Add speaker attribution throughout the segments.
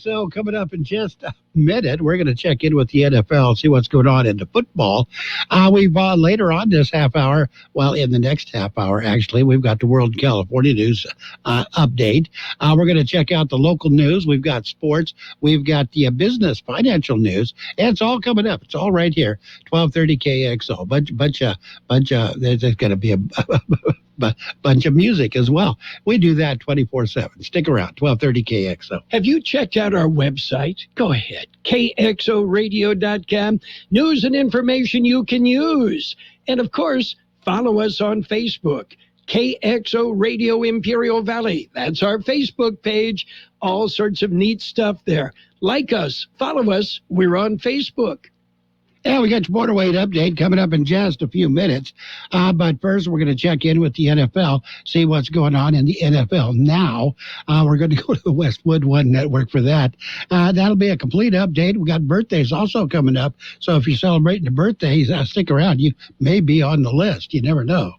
Speaker 1: KXO coming up in just a minute. We're going to check in with the NFL, see what's going on in the football. We've later on this half hour, well, in the next half hour, actually, we've got the World California News update. We're going to check out the local news. We've got sports. We've got the business, financial news. And it's all coming up. It's all right here, 1230 KXO. There's going to be a bunch of music as well. We do that 24/7. Stick around, 1230 KXO.
Speaker 2: Have you checked out our website? Go ahead, kxoradio.com. News and information you can use. And of course, follow us on Facebook. KXO Radio Imperial Valley. That's our Facebook page. All sorts of neat stuff there. Like us, follow us. We're on Facebook.
Speaker 1: Yeah, we got your border weight update coming up in just a few minutes. But first, we're going to check in with the NFL, see what's going on in the NFL now. We're going to go to the Westwood One Network for that. That'll be a complete update. We got birthdays also coming up. So if you're celebrating the birthdays, stick around. You may be on the list. You never know.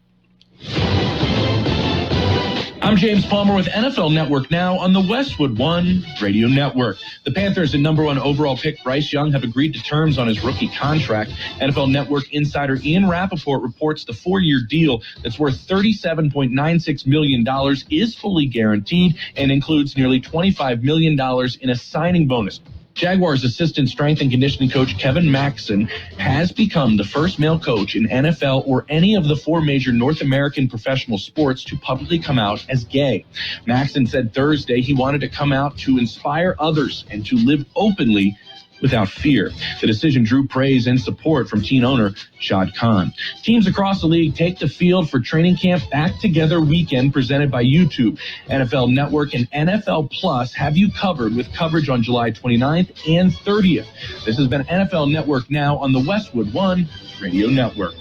Speaker 3: I'm James Palmer with NFL Network Now on the Westwood One Radio Network. The Panthers and number 1 overall pick Bryce Young have agreed to terms on his rookie contract. NFL Network insider Ian Rappaport reports the 4-year deal that's worth $37.96 million is fully guaranteed and includes nearly $25 million in a signing bonus. Jaguars assistant strength and conditioning coach Kevin Maxson has become the first male coach in NFL or any of the 4 major North American professional sports to publicly come out as gay. Maxson said Thursday he wanted to come out to inspire others and to live openly without fear. The decision drew praise and support from team owner Shad Khan. Teams across the league take the field for training camp Back Together weekend presented by YouTube. NFL Network and NFL Plus have you covered with coverage on July 29th and 30th. This has been NFL Network Now on the Westwood One Radio Network.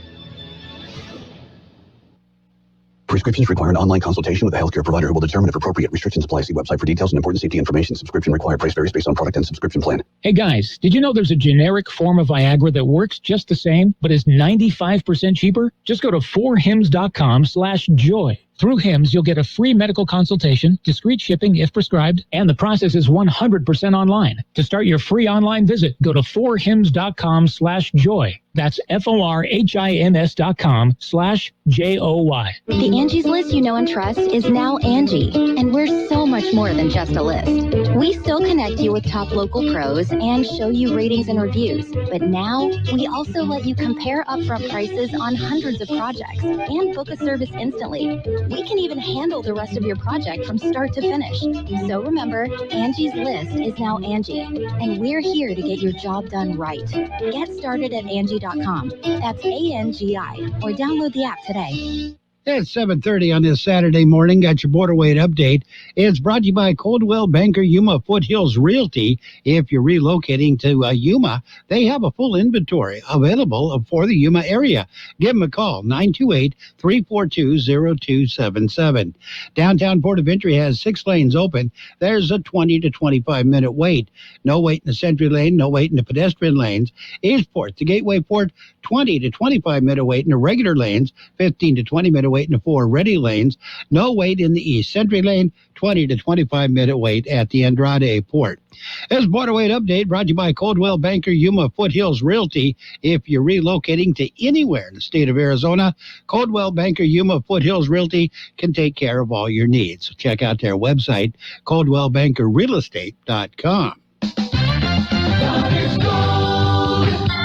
Speaker 4: Prescriptions require an online consultation with a healthcare provider who will determine if appropriate restrictions apply. See website for details and important safety information. Subscription required. Price varies based on product and subscription plan.
Speaker 5: Hey guys, did you know there's a generic form of Viagra that works just the same, but is 95% cheaper? Just go to 4hims.com/joy. Through HIMS, you'll get a free medical consultation, discreet shipping if prescribed, and the process is 100% online. To start your free online visit, go to 4hims.com/joy. That's FORHIMS.com/JOY.
Speaker 6: The Angie's List you know and trust is now Angie, and we're so much more than just a list. We still connect you with top local pros and show you ratings and reviews, but now we also let you compare upfront prices on hundreds of projects and book a service instantly. We can even handle the rest of your project from start to finish. So remember, Angie's List is now Angie, and we're here to get your job done right. Get started at Angie.com. That's ANGI, or download the app today.
Speaker 1: It's 7:30 on this Saturday morning. Got your border weight update. It's brought to you by Coldwell Banker Yuma Foothills Realty. If you're relocating to Yuma, they have a full inventory available for the Yuma area. Give them a call, 928-342-0277. Downtown Port of Entry has 6 lanes open. There's a 20 to 25-minute wait. No wait in the Sentry Lane, no wait in the pedestrian lanes. Eastport, the Gateway Port, 20 to 25-minute wait in the regular lanes, 15 to 20-minute wait in the 4 ready lanes. No wait in the East Sentry Lane, 20 to 25-minute wait at the Andrade Port. This border weight update brought to you by Coldwell Banker Yuma Foothills Realty. If you're relocating to anywhere in the state of Arizona, Coldwell Banker Yuma Foothills Realty can take care of all your needs. So check out their website, ColdwellBankerRealEstate.com.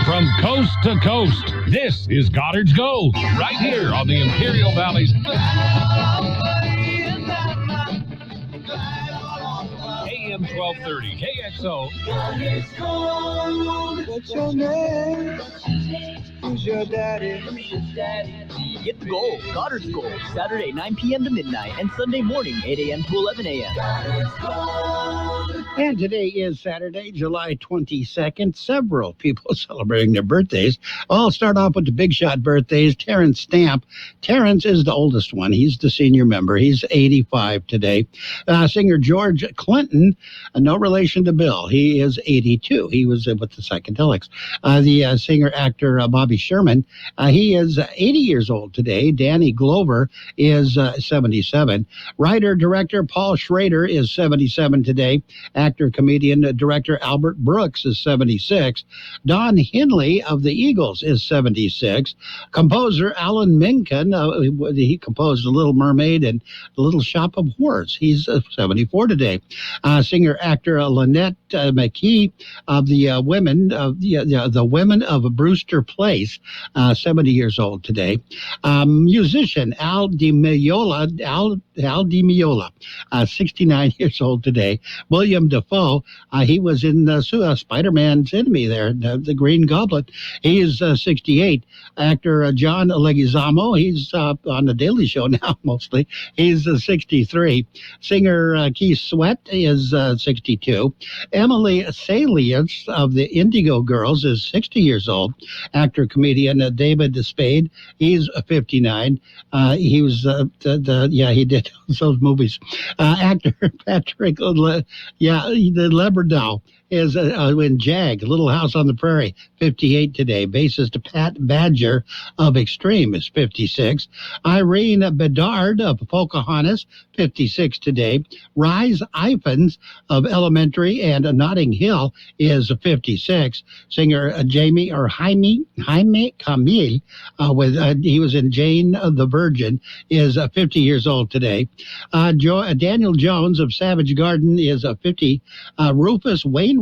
Speaker 7: From coast to coast, this is Goddard's Gold, right here on the Imperial Valley's AM 1230 KXO.
Speaker 8: What's your name? Who's your daddy?
Speaker 9: Get the gold, Goddard's Gold, Saturday 9 p.m. to midnight and Sunday morning 8 a.m. to 11 a.m.
Speaker 1: And today is Saturday, July 22nd. Several people celebrating their birthdays. I'll start off with the big shot birthdays. Terrence Stamp. Terrence is the oldest one. He's the senior member. He's 85 today. Singer George Clinton, no relation to Bill. He is 82. He was with the Psychedelics. The singer-actor Bobby Bobby Sherman. He is 80 years old today. Danny Glover is 77. Writer-director Paul Schrader is 77 today. Actor, comedian, director Albert Brooks is 76. Don Henley of the Eagles is 76. Composer Alan Menken, he composed The Little Mermaid and The Little Shop of Horrors. He's 74 today. Singer-actor Lynette McKee of the Women of Brewster Place, 70 years old today. Musician Al Di Meola, 69 years old today. William Dafoe, he was in Spider-Man's enemy there, the Green Goblin. He is 68. Actor John Leguizamo, he's on the Daily Show now mostly. He's 63. Singer Keith Sweat is 62. Emily Salience of the Indigo Girls is 60 years old. Actor, comedian David Spade, he's 59. He was he did those movies. Actor Patrick Leberdow is in Jag, Little House on the Prairie, 58 today. Bassist Pat Badger of Extreme is 56. Irene Bedard of Pocahontas, 56 today. Rise Ifans of Elementary and Notting Hill is 56. Singer Jaime Camille, he was in Jane the Virgin, is 50 years old today. Daniel Jones of Savage Garden is 50. Rufus Wainwright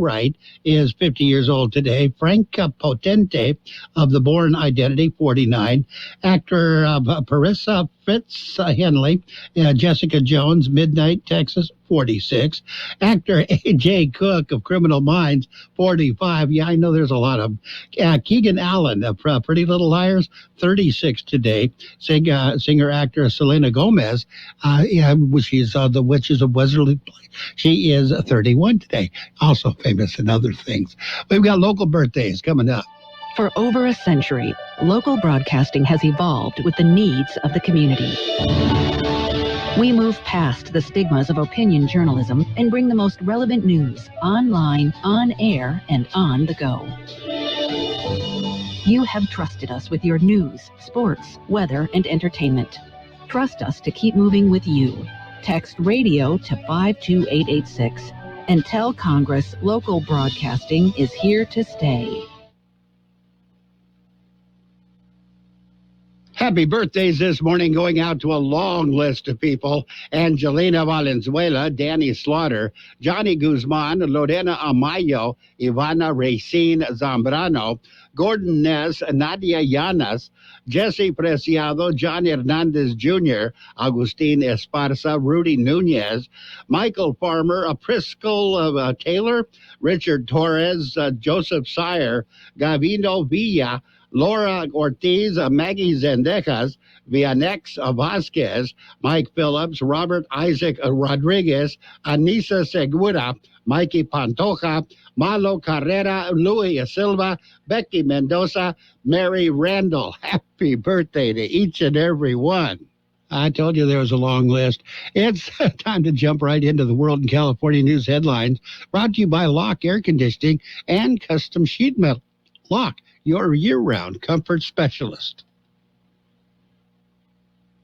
Speaker 1: is 50 years old today. Frank Potente of The Bourne Identity, 49. Actor Parissa Fitz Henley, Jessica Jones, Midnight, Texas, 46. Actor A.J. Cook of Criminal Minds, 45. Yeah, I know there's a lot of them. Keegan Allen of Pretty Little Liars, 36 today. Singer-actor Selena Gomez, she's The Witches of Weatherly Place. She is 31 today, also famous in other things. We've got local birthdays coming up.
Speaker 10: For over a century, local broadcasting has evolved with the needs of the community. We move past the stigmas of opinion journalism and bring the most relevant news online, on air, and on the go. You have trusted us with your news, sports, weather, and entertainment. Trust us to keep moving with you. Text radio to 52886 and tell Congress local broadcasting is here to stay.
Speaker 1: Happy birthdays this morning going out to a long list of people. Angelina Valenzuela, Danny Slaughter, Johnny Guzman, Lorena Amayo, Ivana Racine Zambrano, Gordon Ness, Nadia Llanas, Jesse Preciado, John Hernandez Jr., Agustin Esparza, Rudy Nunez, Michael Farmer, Priscilla Taylor, Richard Torres, Joseph Sire, Gavino Villa, Laura Ortiz, Maggie Zendejas, Vianex Vasquez, Mike Phillips, Robert Isaac Rodriguez, Anissa Segura, Mikey Pantoja, Malo Carrera, Louis Silva, Becky Mendoza, Mary Randall. Happy birthday to each and every one. I told you there was a long list. It's time to jump right into the World and California News headlines, brought to you by Lock Air Conditioning and Custom Sheet Metal. Lock, your year-round comfort specialist.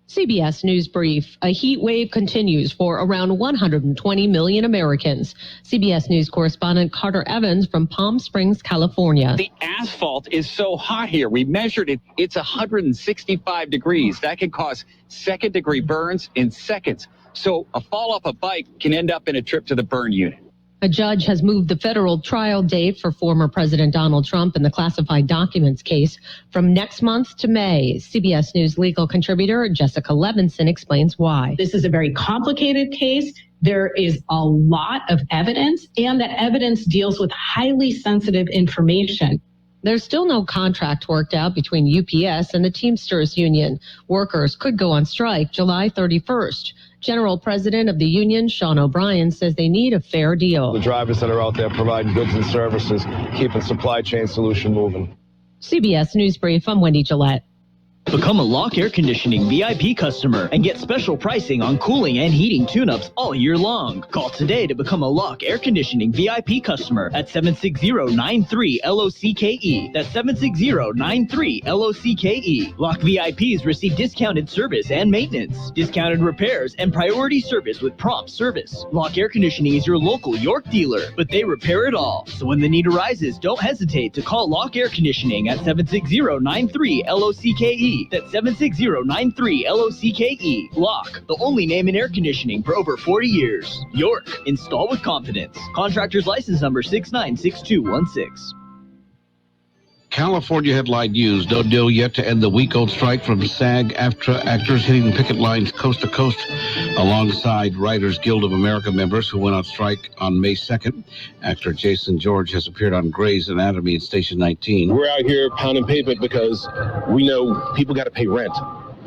Speaker 11: CBS News Brief. A heat wave continues for around 120 million Americans. CBS News correspondent Carter Evans from Palm Springs, California.
Speaker 12: The asphalt is so hot here. We measured it. It's 165 degrees. That can cause second-degree burns in seconds. So a fall off a bike can end up in a trip to the burn unit.
Speaker 11: A judge has moved the federal trial date for former President Donald Trump in the classified documents case from next month to May. CBS News legal contributor Jessica Levinson explains why.
Speaker 13: This is a very complicated case. There is a lot of evidence, and that evidence deals with highly sensitive information.
Speaker 11: There's still no contract worked out between UPS and the Teamsters Union. Workers could go on strike July 31st. General President of the union, Sean O'Brien, says they need a fair deal.
Speaker 14: The drivers that are out there providing goods and services, keeping supply chain solution moving.
Speaker 11: CBS News Brief, I'm Wendy Gillette.
Speaker 9: Become a Lock Air Conditioning VIP customer and get special pricing on cooling and heating tune-ups all year long. Call today to become a Lock Air Conditioning VIP customer at 760-93-LOCKE. That's 760-93-LOCKE. Lock VIPs receive discounted service and maintenance, discounted repairs, and priority service with prompt service. Lock Air Conditioning is your local York dealer, but they repair it all. So when the need arises, don't hesitate to call Lock Air Conditioning at 760-93-LOCKE. That's 760-93-LOCKE. Lock, the only name in air conditioning for over 40 years. York, install with confidence. Contractor's license number 696216.
Speaker 15: California headline news. No deal yet to end the week-old strike from SAG-AFTRA actors hitting picket lines coast to coast alongside Writers Guild of America members who went on strike on May 2nd. Actor Jason George has appeared on Grey's Anatomy at Station 19.
Speaker 14: We're out here pounding pavement because we know people got to pay rent.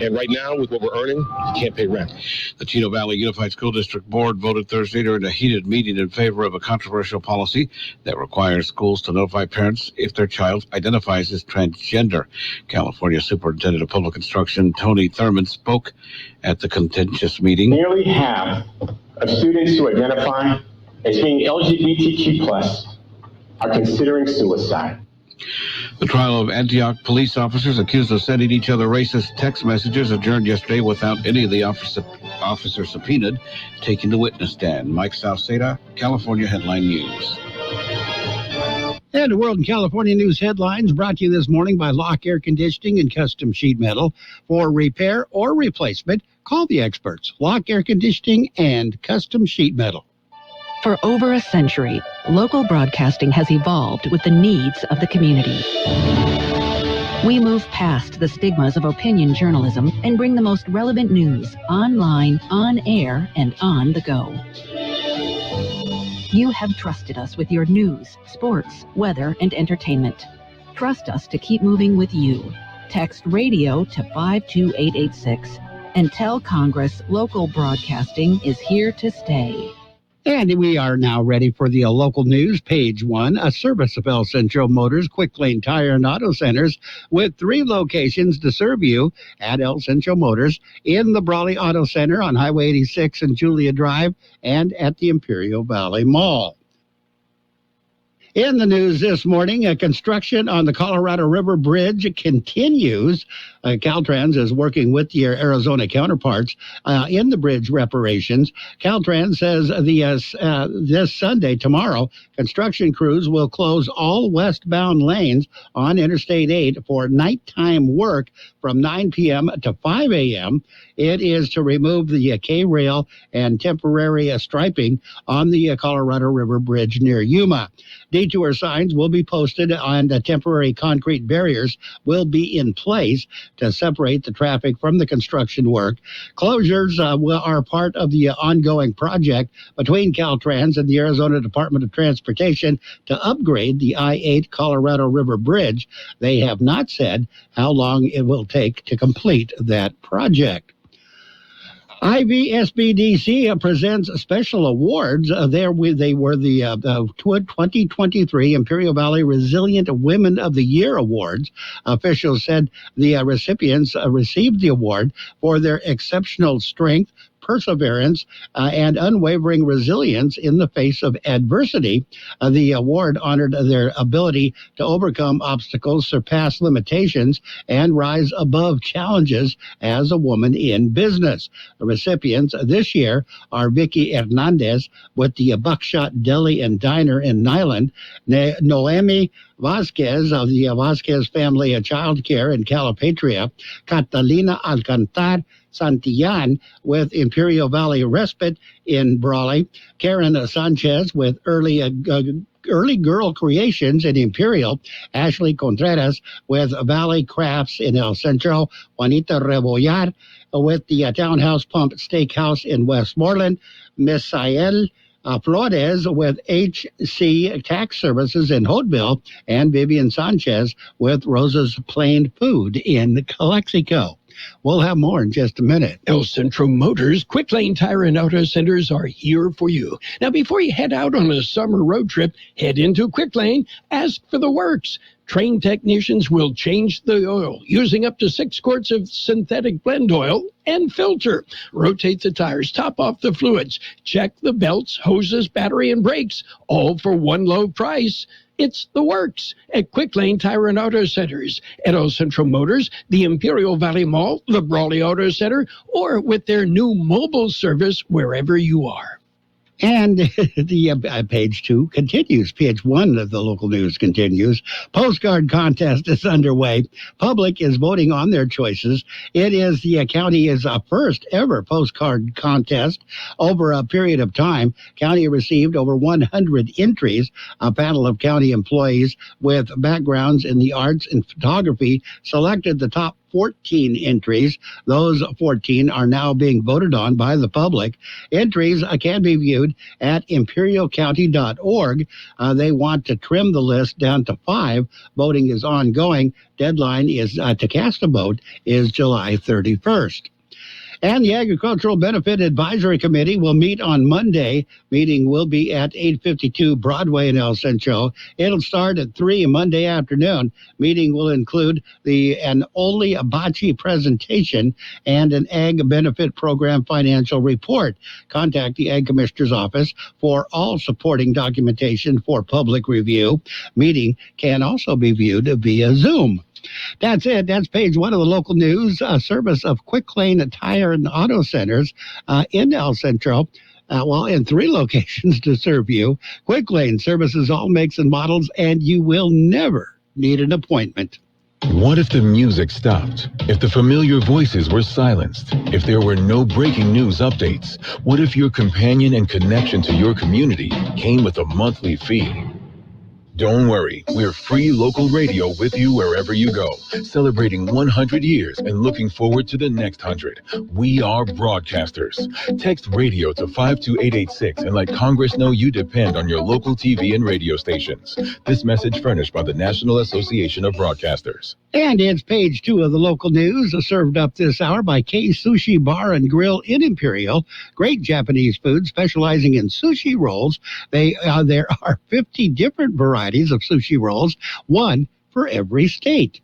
Speaker 14: And right now, with what we're earning, you can't pay rent.
Speaker 15: The Chino Valley Unified School District Board voted Thursday during a heated meeting in favor of a controversial policy that requires schools to notify parents if their child identifies as transgender. California Superintendent of Public Instruction Tony Thurman spoke at the contentious meeting.
Speaker 16: Nearly half of students who identify as being LGBTQ+ are considering suicide.
Speaker 15: The trial of Antioch police officers accused of sending each other racist text messages adjourned yesterday without any of the officers subpoenaed taking the witness stand. Mike Salceda, California Headline News.
Speaker 1: And the World in California News headlines brought to you this morning by Lock Air Conditioning and Custom Sheet Metal. For repair or replacement, call the experts. Lock Air Conditioning and Custom Sheet Metal.
Speaker 10: For over a century, local broadcasting has evolved with the needs of the community. We move past the stigmas of opinion journalism and bring the most relevant news online, on air, and on the go. You have trusted us with your news, sports, weather, and entertainment. Trust us to keep moving with you. Text radio to 52886 and tell Congress local broadcasting is here to stay.
Speaker 1: And we are now ready for the local news, page 1, a service of El Centro Motors Quick Lane Tire and Auto Centers with 3 locations to serve you at El Centro Motors in the Brawley Auto Center on Highway 86 and Julia Drive and at the Imperial Valley Mall. In the news this morning, construction on the Colorado River Bridge continues. Caltrans is working with their Arizona counterparts in the bridge reparations. Caltrans says this Sunday, tomorrow, construction crews will close all westbound lanes on Interstate 8 for nighttime work from 9 p.m. to 5 a.m. It is to remove the K-rail and temporary striping on the Colorado River Bridge near Yuma. Detour signs will be posted and temporary concrete barriers will be in place to separate the traffic from the construction work. Closures are part of the ongoing project between Caltrans and the Arizona Department of Transportation to upgrade the I-8 Colorado River Bridge. They have not said how long it will take to complete that project. IVSBDC presents special awards. They were the 2023 Imperial Valley Resilient Women of the Year Awards. Officials said the recipients received the award for their exceptional strength, perseverance, and unwavering resilience in the face of adversity. The award honored their ability to overcome obstacles, surpass limitations, and rise above challenges as a woman in business. The recipients this year are Vicky Hernandez with the Buckshot Deli and Diner in Nyland, Noemi Vasquez of the Vasquez Family Child Care in Calipatria, Catalina Alcantar Santillan with Imperial Valley Respite in Brawley, Karen Sanchez with Early Girl Creations in Imperial, Ashley Contreras with Valley Crafts in El Centro, Juanita Rebollar with the Townhouse Pump Steakhouse in Westmoreland, Miss Sael Flores with HC Tax Services in Hauteville, and Vivian Sanchez with Rosa's Plain Food in Calexico. We'll have more in just a minute.
Speaker 2: El Centro Motors Quick Lane Tire and Auto Centers are here for you. Now, before you head out on a summer road trip, head into Quick Lane, ask for the works. Trained technicians will change the oil using up to 6 quarts of synthetic blend oil and filter. Rotate the tires, top off the fluids, check the belts, hoses, battery, and brakes, all for one low price. It's the works at Quick Lane Tire and Auto Centers, at El Centro Motors, the Imperial Valley Mall, the Brawley Auto Center, or with their new mobile service wherever you are.
Speaker 1: And the page 2 continues. Page 1 of the local news continues. Postcard contest is underway. Public is voting on their choices. It is the county's first ever postcard contest over a period of time. County received over 100 entries. A panel of county employees with backgrounds in the arts and photography selected the top 14 entries. Those 14 are now being voted on by the public. Entries can be viewed at imperialcounty.org. They want to trim the list down to 5. Voting is ongoing. Deadline is to cast a vote is July 31st. And the Agricultural Benefit Advisory Committee will meet on Monday. Meeting will be at 852 Broadway in El Centro. It'll start at 3 Monday afternoon. Meeting will include an Oli Abachi presentation and an Ag Benefit Program financial report. Contact the Ag Commissioner's office for all supporting documentation for public review. Meeting can also be viewed via Zoom. That's it. That's page 1 of the local news. Service of Quick Lane Tire and Auto Centers in El Centro. In 3 locations to serve you. Quick Lane services all makes and models, and you will never need an appointment.
Speaker 17: What if the music stopped? If the familiar voices were silenced? If there were no breaking news updates? What if your companion and connection to your community came with a monthly fee? Don't worry, we're free local radio with you wherever you go, celebrating 100 years and looking forward to the next 100. We are broadcasters. Text radio to 52886 and let Congress know you depend on your local TV and radio stations. This message furnished by the National Association of Broadcasters.
Speaker 1: And it's page 2 of the local news, served up this hour by K Sushi Bar and Grill in Imperial. Great Japanese food specializing in sushi rolls. There are 50 different varieties of sushi rolls, one for every state.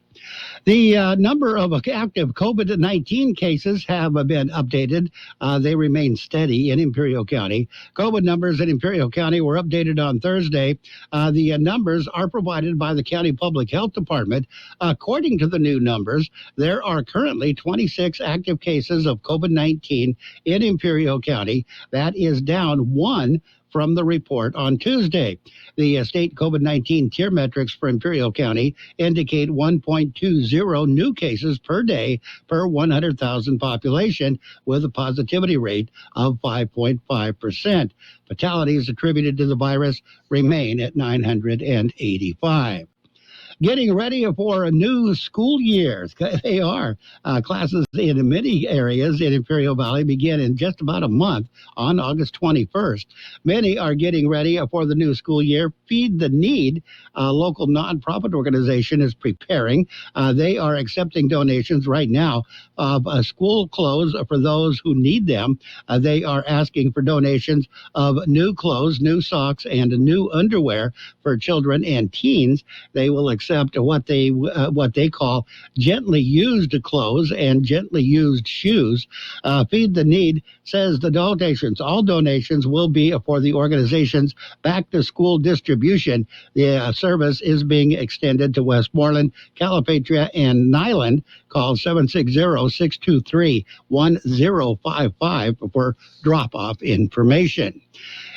Speaker 1: The number of active COVID-19 cases have been updated. They remain steady in Imperial County. COVID numbers in Imperial County were updated on Thursday. The numbers are provided by the County Public Health Department. According to the new numbers, there are currently 26 active cases of COVID-19 in Imperial County. That is down 1 from the report on Tuesday. The state COVID-19 tier metrics for Imperial County indicate 1.20 new cases per day per 100,000 population, with a positivity rate of 5.5%. Fatalities attributed to the virus remain at 985. Getting ready for a new school year. They are. Classes in many areas in Imperial Valley begin in just about a month on August 21st. Many are getting ready for the new school year. Feed the Need, a local nonprofit organization, is preparing. They are accepting donations right now of school clothes for those who need them. They are asking for donations of new clothes, new socks, and new underwear for children and teens. They will accept what they call gently used clothes and gently used shoes. Feed the Need says all donations will be for the organization's back-to-school distribution. The service is being extended to Westmoreland, Calipatria, and Nyland. Call 760-623-1055 for drop-off information.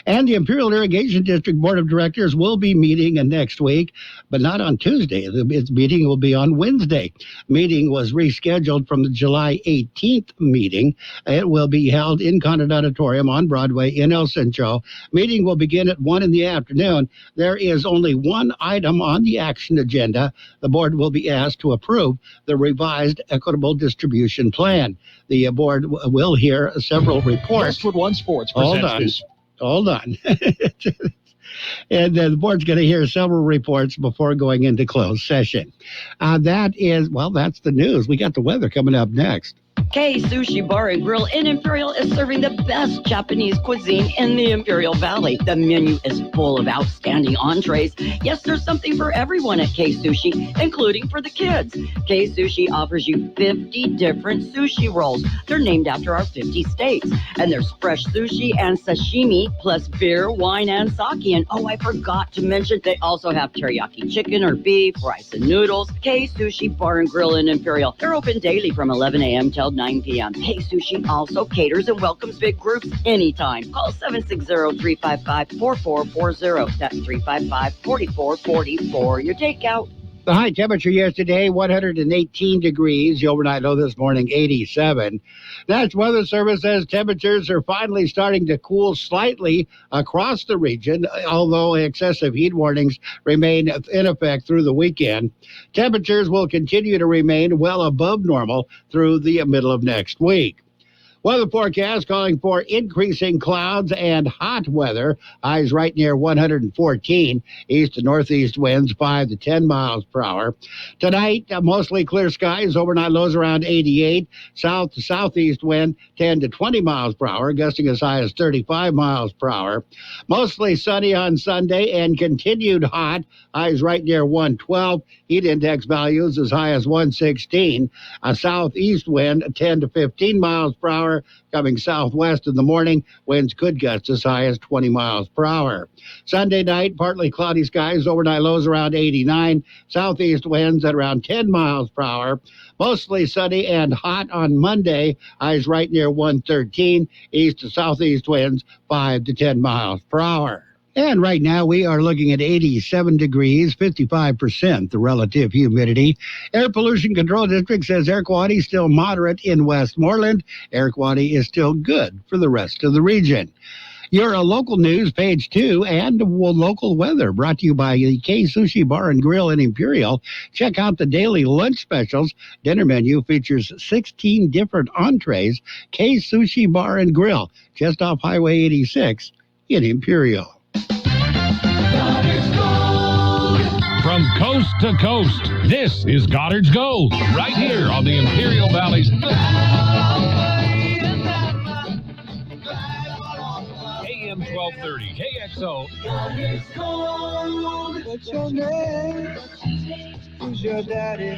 Speaker 1: And the Imperial Irrigation District Board of Directors will be meeting next week, but not on Tuesday. Its meeting will be on Wednesday. Meeting was rescheduled from the July 18th meeting. It will be held in Goddard Auditorium on Broadway in El Centro. Meeting will begin at 1 in the afternoon. There is only one item on the action agenda. The board will be asked to approve the revised equitable distribution plan. The board will hear several reports.
Speaker 18: Westwood One Sports presents this.
Speaker 1: Hold on. And the board's going to hear several reports before going into closed session. That's the news. We got the weather coming up next.
Speaker 19: Kxo Sushi Bar and Grill in Imperial is serving the best Japanese cuisine in the Imperial Valley. The menu is full of outstanding entrees. Yes, there's something for everyone at Kxo Sushi, including for the kids. Kxo Sushi offers you 50 different sushi rolls. They're named after our 50 states. And there's fresh sushi and sashimi, plus beer, wine, and sake. And oh, I forgot to mention, they also have teriyaki chicken or beef, rice and noodles. Kxo Sushi Bar and Grill in Imperial. They're open daily from 11 a.m. till 9 p.m. Kxo Sushi also caters and welcomes big groups anytime. Call 760-355-4440. That's 355-4440 for your takeout.
Speaker 1: The high temperature yesterday, 118 degrees. The overnight low this morning, 87. National Weather Service says temperatures are finally starting to cool slightly across the region, although excessive heat warnings remain in effect through the weekend. Temperatures will continue to remain well above normal through the middle of next week. Weather forecast calling for increasing clouds and hot weather. Highs right near 114. East to northeast winds 5 to 10 miles per hour. Tonight, mostly clear skies. Overnight lows around 88. South to southeast wind 10 to 20 miles per hour, gusting as high as 35 miles per hour. Mostly sunny on Sunday and continued hot. Highs right near 112. Heat index values as high as 116. A southeast wind 10 to 15 miles per hour. Coming southwest in the morning, winds could gust as high as 20 miles per hour. Sunday night, partly cloudy skies, overnight lows around 89, southeast winds at around 10 miles per hour. Mostly sunny and hot on Monday, highs right near 113, east to southeast winds 5 to 10 miles per hour. And right now we are looking at 87 degrees, 55% the relative humidity. Air Pollution Control District says air quality is still moderate in Westmoreland. Air quality is still good for the rest of the region. Your local news, page 2, and local weather brought to you by the Kxo Sushi Bar and Grill in Imperial. Check out the daily lunch specials. Dinner menu features 16 different entrees. Kxo Sushi Bar and Grill, just off Highway 86 in Imperial.
Speaker 7: From coast to coast, this is Goddard's Gold, right here on the Imperial Valley's AM 1230 KXO.
Speaker 8: What's your name? Who's your daddy?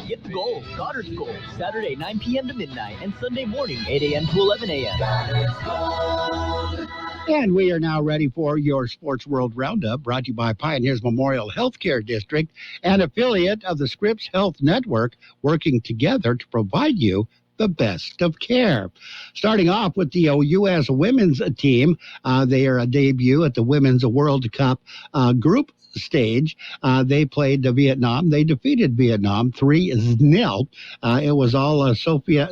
Speaker 9: Get the gold, Goddard's Gold, Saturday 9 p.m. to midnight and Sunday morning 8 a.m. to 11 a.m.
Speaker 1: And we are now ready for your Sports World Roundup, brought to you by Pioneers Memorial Healthcare District, an affiliate of the Scripps Health Network, working together to provide you the best of care. Starting off with the U.S. women's team, their debut at the Women's World Cup group stage. They played Vietnam. They defeated Vietnam 3-0. It was all Sophia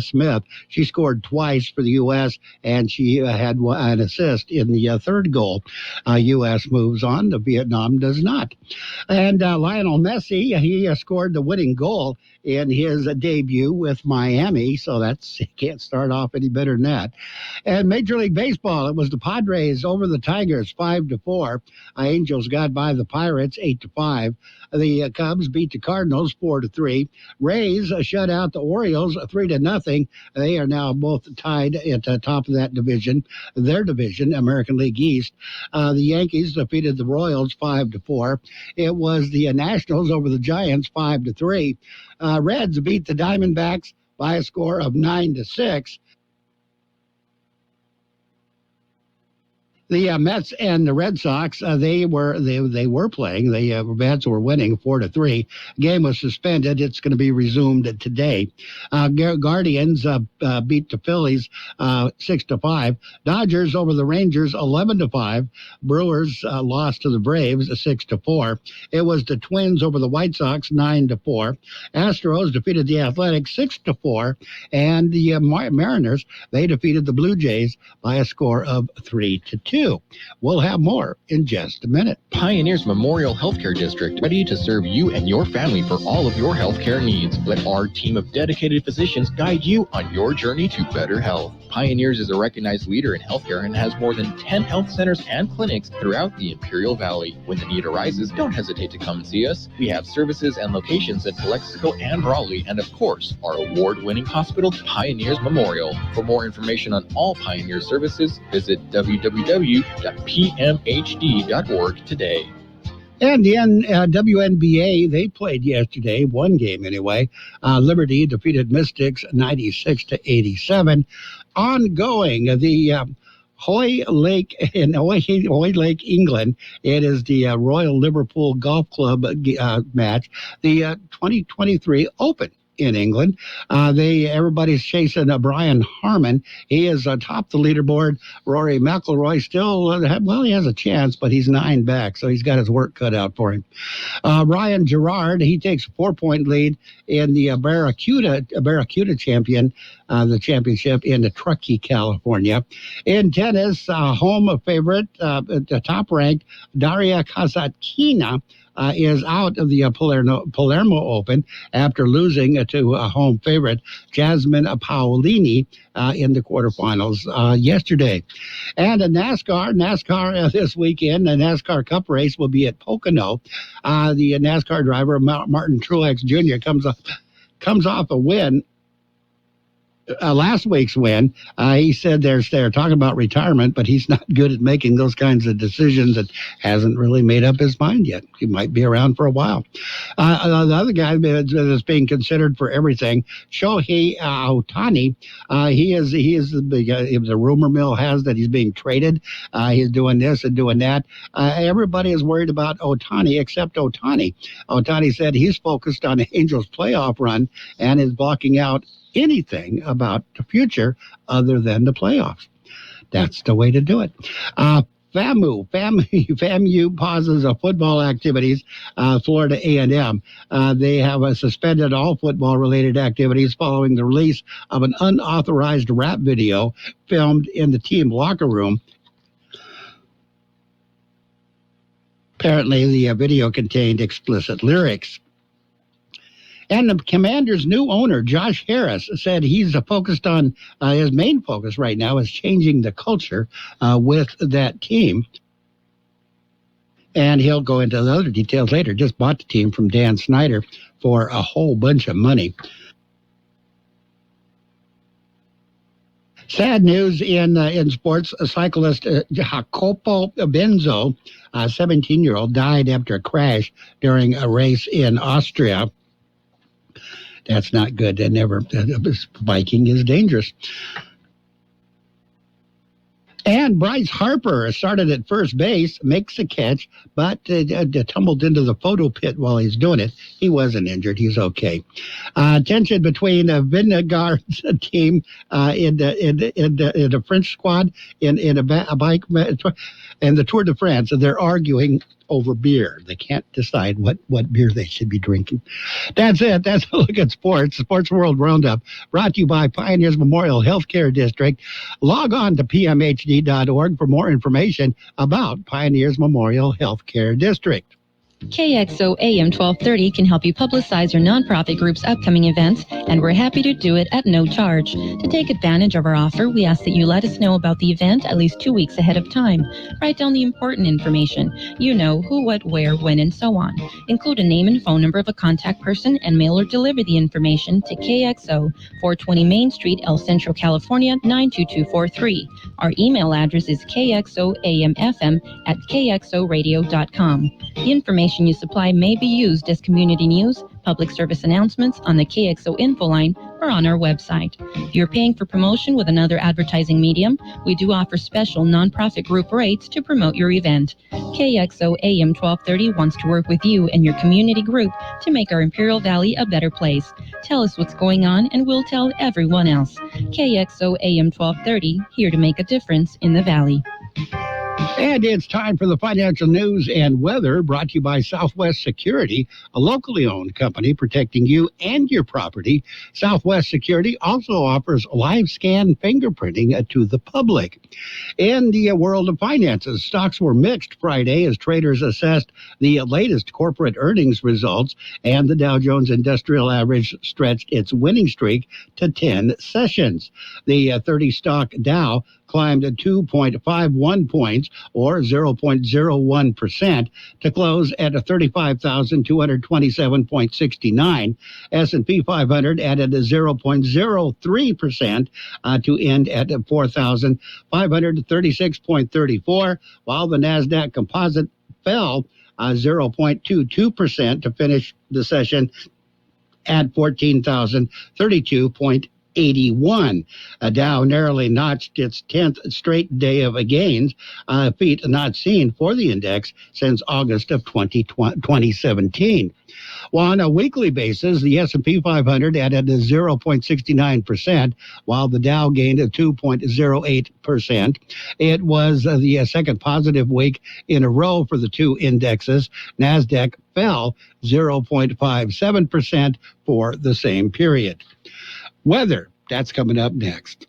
Speaker 1: Smith. She scored twice for the U.S., and she had an assist in the third goal. U.S. moves on. Vietnam does not. And Lionel Messi, he scored the winning goal in his debut with Miami, so he can't start off any better than that. And Major League Baseball, it was the Padres over the Tigers 5-4. Angels got by the Pirates 8-5. The Cubs beat the Cardinals 4-3. Rays shut out the Orioles 3-0. They are now both tied at the top of that division, their division, American League East. The Yankees defeated the Royals 5-4. It was the Nationals over the Giants 5-3. Reds beat the Diamondbacks by a score of 9-6. The Mets and the Red Sox, they were playing. The Mets were winning 4-3. Game was suspended. It's going to be resumed today. Guardians beat the Phillies 6-5. Dodgers over the Rangers 11-5. Brewers lost to the Braves 6-4. It was the Twins over the White Sox 9-4. Astros defeated the Athletics 6-4, and the Mariners, they defeated the Blue Jays by a score of 3-2. We'll have more in just a minute.
Speaker 20: Pioneers Memorial Healthcare District, ready to serve you and your family for all of your healthcare needs. Let our team of dedicated physicians guide you on your journey to better health. Pioneers is a recognized leader in healthcare and has more than 10 health centers and clinics throughout the Imperial Valley. When the need arises, don't hesitate to come and see us. We have services and locations in Calexico and Raleigh, and of course, our award-winning hospital, Pioneers Memorial. For more information on all Pioneer services, visit www.pmhd.org today.
Speaker 1: And the WNBA, they played yesterday, one game anyway. Liberty defeated Mystics 96-87. Ongoing, the Hoy Lake in Hoy Lake, England. It is the Royal Liverpool Golf Club match, the 2023 Open in England. Everybody's chasing Brian Harmon. He is atop the leaderboard. Rory McIlroy still, he has a chance, but he's 9 back, so he's got his work cut out for him. Ryan Gerard, he takes a 4-point lead in the Barracuda champion, the championship in Truckee, California. In tennis, home favorite, the top-ranked Daria Kasatkina is out of the Palermo Open after losing to a home favorite, Jasmine Paolini, in the quarterfinals yesterday. And in NASCAR this weekend, the NASCAR Cup race will be at Pocono. The NASCAR driver, Martin Truex Jr., comes off a win. Last week's win, he said they're talking about retirement, but he's not good at making those kinds of decisions and hasn't really made up his mind yet. He might be around for a while. The other guy that's being considered for everything, Shohei Ohtani, he is the rumor mill has that he's being traded. He's doing this and doing that. Everybody is worried about Ohtani except Ohtani. Ohtani said he's focused on the Angels playoff run and is blocking out anything about the future other than the playoffs. That's the way to do it. FAMU pauses football activities. Florida A&M. They have suspended all football-related activities following the release of an unauthorized rap video filmed in the team locker room. Apparently, the video contained explicit lyrics. And the Commanders' new owner, Josh Harris, said he's focused on his main focus right now is changing the culture with that team. And he'll go into the other details later. Just bought the team from Dan Snyder for a whole bunch of money. Sad news in sports. A cyclist, Jacopo Benzo, a 17-year-old, died after a crash during a race in Austria. That's not good. Biking is dangerous. And Bryce Harper started at first base, makes a catch, but tumbled into the photo pit while he's doing it. He wasn't injured. He's okay. Tension between Vingegaard's team in the French squad in a bike and the Tour de France. They're arguing over beer. They can't decide what beer they should be drinking. That's it. That's a look at sports. Sports World Roundup, brought to you by Pioneers Memorial Healthcare District. Log on to pmhd.org for more information about Pioneers Memorial Healthcare District.
Speaker 21: KXO AM 1230 can help you publicize your nonprofit group's upcoming events, and we're happy to do it at no charge. To take advantage of our offer, we ask that you let us know about the event at least 2 weeks ahead of time. Write down the important information. You know, who, what, where, when, and so on. Include a name and phone number of a contact person and mail or deliver the information to KXO, 420 Main Street, El Centro, California, 92243. Our email address is kxoamfm@kxoradio.com. The information you supply may be used as community news, public service announcements on the KXO info line, or on our website. If you're paying for promotion with another advertising medium, we do offer special nonprofit group rates to promote your event. KXO AM 1230 wants to work with you and your community group to make our Imperial Valley a better place. Tell us what's going on and we'll tell everyone else. KXO AM 1230, here to make a difference in the Valley.
Speaker 1: And it's time for the financial news and weather, brought to you by Southwest Security, a locally owned company protecting you and your property. Southwest Security also offers live scan fingerprinting to the public. In the world of finances, stocks were mixed Friday as traders assessed the latest corporate earnings results, and the Dow Jones Industrial Average stretched its winning streak to 10 sessions. The 30-stock Dow climbed 2.51 points, or 0.01%, to close at 35,227.69. S&P 500 added 0.03% to end at 4,536.34, while the NASDAQ Composite fell 0.22% to finish the session at 14,032.81. Dow narrowly notched its 10th straight day of gains, a feat not seen for the index since August of 2017. Well, on a weekly basis, the S&P 500 added 0.69%, while the Dow gained 2.08%. It was the second positive week in a row for the two indexes. NASDAQ fell 0.57% for the same period. Weather, that's coming up next.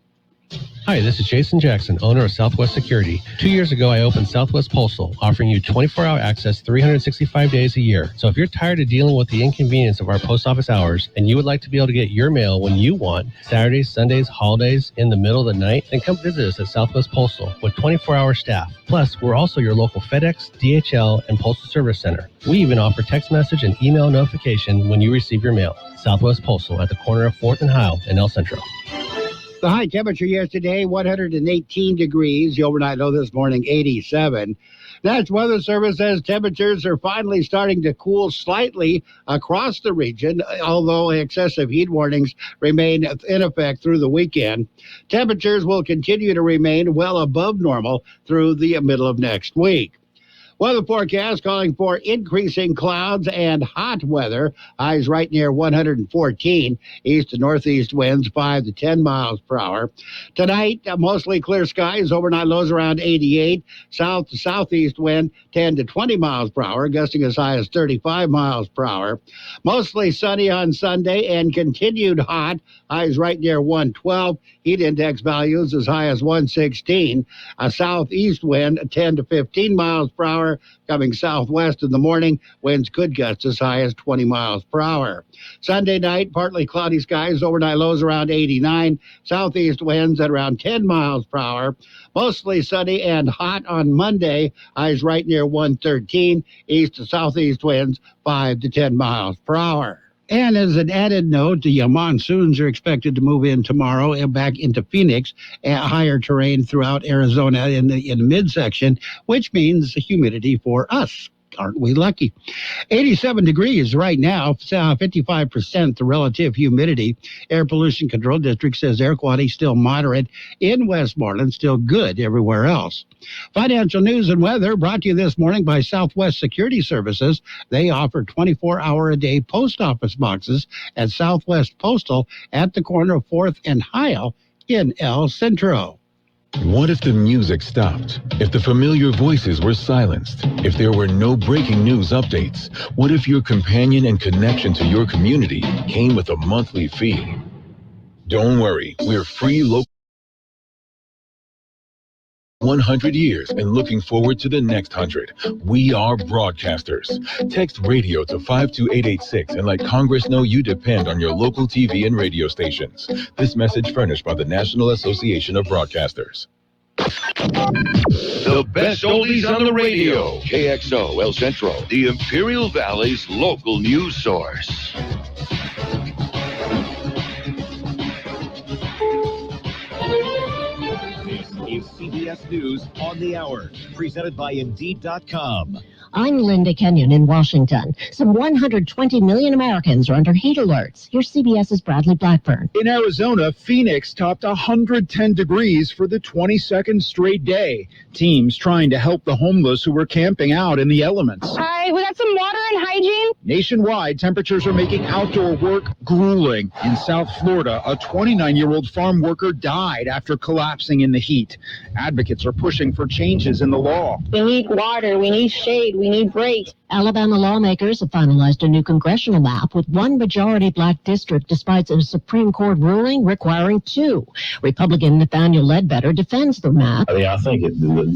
Speaker 3: Hi, this is Jason Jackson, owner of Southwest Security. 2 years ago, I opened Southwest Postal, offering you 24-hour access 365 days a year. So if you're tired of dealing with the inconvenience of our post office hours and you would like to be able to get your mail when you want, Saturdays, Sundays, holidays, in the middle of the night, then come visit us at Southwest Postal with 24-hour staff. Plus, we're also your local FedEx, DHL, and Postal Service Center. We even offer text message and email notification when you receive your mail. Southwest Postal at the corner of 4th and Heil in El Centro.
Speaker 1: The high temperature yesterday, 118 degrees. The overnight low this morning, 87. That's Weather Service says temperatures are finally starting to cool slightly across the region, although excessive heat warnings remain in effect through the weekend. Temperatures will continue to remain well above normal through the middle of next week. Weather forecast calling for increasing clouds and hot weather. Highs right near 114. East to northeast winds 5 to 10 miles per hour. Tonight, mostly clear skies. Overnight lows around 88. South to southeast wind 10 to 20 miles per hour, gusting as high as 35 miles per hour. Mostly sunny on Sunday and continued hot. Highs right near 112. Heat index values as high as 116. A southeast wind 10 to 15 miles per hour. Coming southwest in the morning, winds could gust as high as 20 miles per hour. Sunday night, partly cloudy skies, overnight lows around 89, southeast winds at around 10 miles per hour. Mostly sunny and hot on Monday, highs right near 113, east to southeast winds 5 to 10 miles per hour. And as an added note, the monsoons are expected to move in tomorrow and back into Phoenix at higher terrain throughout Arizona in the midsection, which means humidity for us. Aren't we lucky? 87 degrees right now, 55% the relative humidity. Air Pollution Control District says air quality still moderate in Westmoreland, still good everywhere else. Financial news and weather brought to you this morning by Southwest Security Services. They offer 24-hour-a-day post office boxes at Southwest Postal at the corner of 4th and Heil in El Centro.
Speaker 17: What if the music stopped? If the familiar voices were silenced? If there were no breaking news updates? What if your companion and connection to your community came with a monthly fee? Don't worry, we're free local 100 years and looking forward to the next 100. We are broadcasters. Text radio to 52886 and let Congress know you depend on your local TV and radio stations. This message furnished by the National Association of Broadcasters.
Speaker 7: The best oldies on the radio. KXO El Centro, the Imperial Valley's local news source.
Speaker 22: Is CBS News on the Hour, presented by Indeed.com.
Speaker 23: I'm Linda Kenyon in Washington. Some 120 million Americans are under heat alerts. Here's CBS's Bradley Blackburn.
Speaker 24: In Arizona, Phoenix topped 110 degrees for the 22nd straight day. Teams trying to help the homeless who were camping out in the elements.
Speaker 25: Hi, we got some water and
Speaker 4: hygiene?
Speaker 24: Nationwide, temperatures are making outdoor work grueling. In South Florida, a 29-year-old farm worker died after collapsing in the heat. Advocates are pushing for changes in the law.
Speaker 4: We need water, we need shade, we need breaks.
Speaker 23: Alabama lawmakers have finalized a new congressional map with one majority black district despite a Supreme Court ruling requiring two. Republican Nathaniel Ledbetter defends the map.
Speaker 5: I think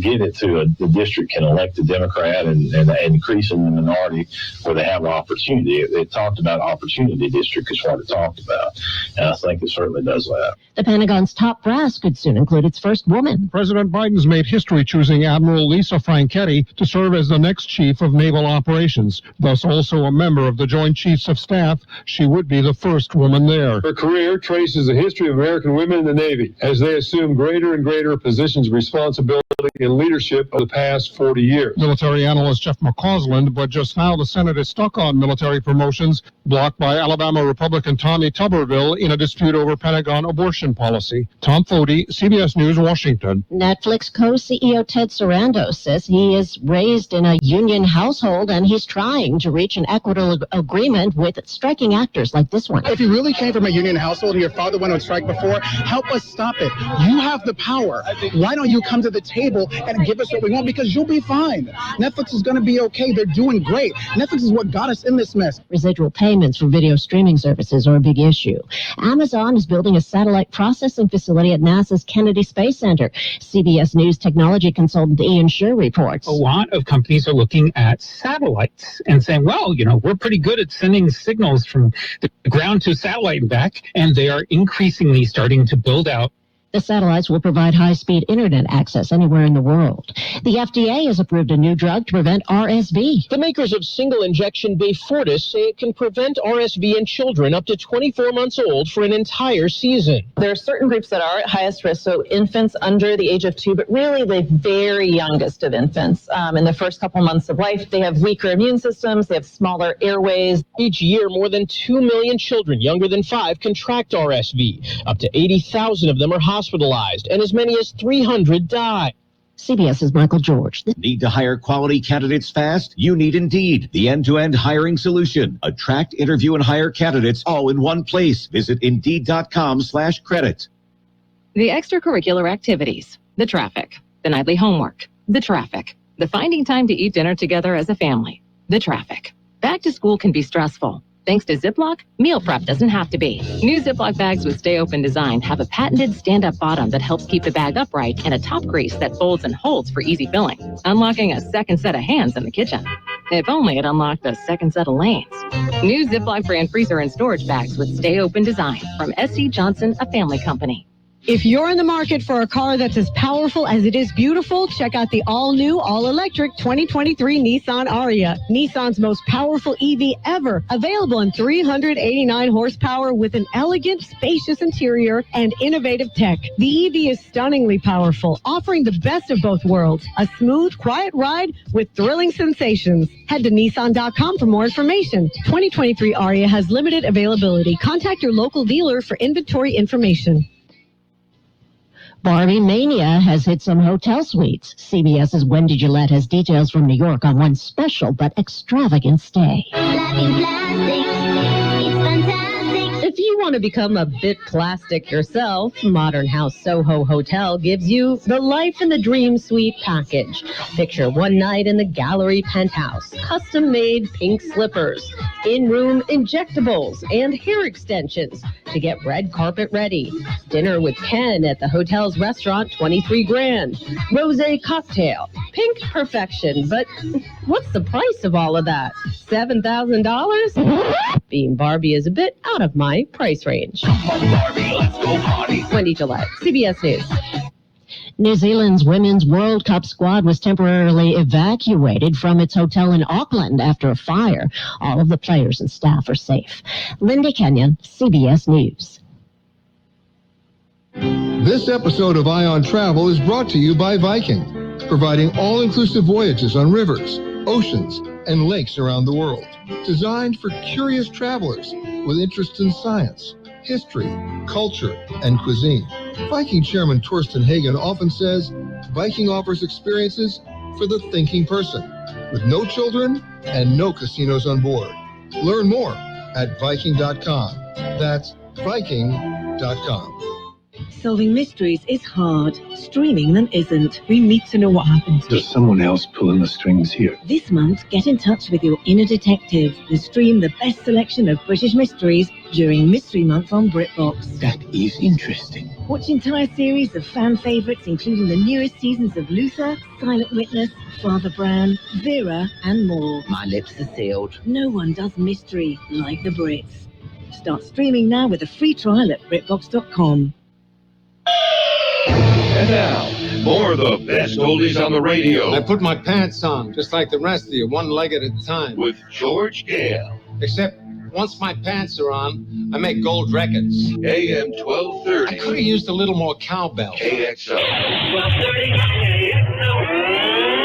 Speaker 5: get it to the district can elect a Democrat and increase in the minority where they have an opportunity. It talked about opportunity district is what it talked about. And I think it certainly does that.
Speaker 23: The Pentagon's top brass could soon include its first woman.
Speaker 6: President Biden's made history choosing Admiral Lisa Franchetti to serve as the next chief of naval operations. Thus also a member of the Joint Chiefs of Staff, she would be the first woman there.
Speaker 12: Her career traces the history of American women in the Navy as they assume greater and greater positions of responsibility and leadership over the past 40 years.
Speaker 6: Military analyst Jeff McCausland, but just now the Senate is stuck on military promotions, blocked by Alabama Republican Tommy Tuberville in a dispute over Pentagon abortion policy. Tom Foti, CBS News, Washington.
Speaker 23: Netflix co-CEO Ted Sarandos says he is raised in a union household and he's trying to reach an equitable agreement with striking actors like this one.
Speaker 25: If you really came from a union household and your father went on strike before, help us stop it. You have the power. Why don't you come to the table and give us what we want? Because you'll be fine. Netflix is going to be okay. They're doing great. Netflix is what got us in this mess.
Speaker 23: Residual payments for video streaming services are a big issue. Amazon is building a satellite processing facility at NASA's Kennedy Space Center. CBS News technology consultant Ian Scher reports.
Speaker 26: A lot of companies are looking at satellites and saying, well, we're pretty good at sending signals from the ground to satellite and back, and they are increasingly starting to build out.
Speaker 23: The satellites will provide high-speed internet access anywhere in the world. The FDA has approved a new drug to prevent RSV.
Speaker 27: The makers of single-injection Beyfortus say it can prevent RSV in children up to 24 months old for an entire season.
Speaker 28: There are certain groups that are at highest risk, so infants under the age of 2, but really the very youngest of infants. In the first couple months of life, they have weaker immune systems, they have smaller airways.
Speaker 27: Each year, more than 2 million children younger than 5 contract RSV. Up to 80,000 of them are hospitalized, and as many as 300 die.
Speaker 23: CBS's Michael George.
Speaker 29: Need to hire quality candidates fast? You need Indeed, the end-to-end hiring solution. Attract, interview, and hire candidates all in one place. Visit Indeed.com/credit.
Speaker 30: The extracurricular activities, the traffic, the nightly homework, the traffic, the finding time to eat dinner together as a family, the traffic. Back to school can be stressful. Thanks to Ziploc, meal prep doesn't have to be. New Ziploc bags with Stay Open design have a patented stand-up bottom that helps keep the bag upright and a top crease that folds and holds for easy filling, unlocking a second set of hands in the kitchen. If only it unlocked a second set of lanes. New Ziploc brand freezer and storage bags with Stay Open design from SC Johnson, a family company.
Speaker 31: If you're in the market for a car that's as powerful as it is beautiful, check out the all-new, all-electric 2023 Nissan Ariya. Nissan's most powerful EV ever. Available in 389 horsepower with an elegant, spacious interior and innovative tech. The EV is stunningly powerful, offering the best of both worlds. A smooth, quiet ride with thrilling sensations. Head to Nissan.com for more information. 2023 Ariya has limited availability. Contact your local dealer for inventory information.
Speaker 23: Barbie mania has hit some hotel suites. CBS's Wendy Gillette has details from New York on one special but extravagant stay.
Speaker 11: If you want to become a bit plastic yourself, Modern House Soho Hotel gives you the Life in the Dream Suite package. Picture one night in the gallery penthouse, custom-made pink slippers, in-room injectables, and hair extensions to get red carpet ready. Dinner with Ken at the hotel's restaurant, $23,000. Rosé cocktail, pink perfection. But what's the price of all of that? $7,000? Being Barbie is a bit out of my price range.
Speaker 7: Barbie, let's go party.
Speaker 11: Wendy Gillette, CBS News.
Speaker 23: New Zealand's Women's World Cup squad was temporarily evacuated from its hotel in Auckland after a fire. All of the players and staff are safe. Linda Kenyon, CBS News.
Speaker 32: This episode of Ion Travel is brought to you by Viking, providing all-inclusive voyages on rivers, oceans, and lakes around the world. Designed for curious travelers with interests in science, history, culture, and cuisine. Viking chairman Torsten Hagen often says, Viking offers experiences for the thinking person. with no children and no casinos on board. Learn more at Viking.com. That's Viking.com.
Speaker 2: Solving mysteries is hard. Streaming them isn't. We need to know what happened.
Speaker 12: There's someone else pulling the strings here.
Speaker 2: This month, get in touch with your inner detective and stream the best selection of British mysteries during Mystery Month on BritBox.
Speaker 12: That is interesting.
Speaker 2: Watch entire series of fan favourites, including the newest seasons of Luther, Silent Witness, Father Brown, Vera, and more.
Speaker 8: My lips are sealed.
Speaker 2: No one does mystery like the Brits. Start streaming now with a free trial at BritBox.com.
Speaker 9: And now, more of the best oldies on the radio.
Speaker 10: I put my pants on, just like the rest of you, one leg at a time.
Speaker 9: With George Gale.
Speaker 10: Except, once my pants are on, I make gold records.
Speaker 9: AM 1230.
Speaker 10: I could have used a little more cowbell.
Speaker 9: KXO.
Speaker 10: 1230 KXO.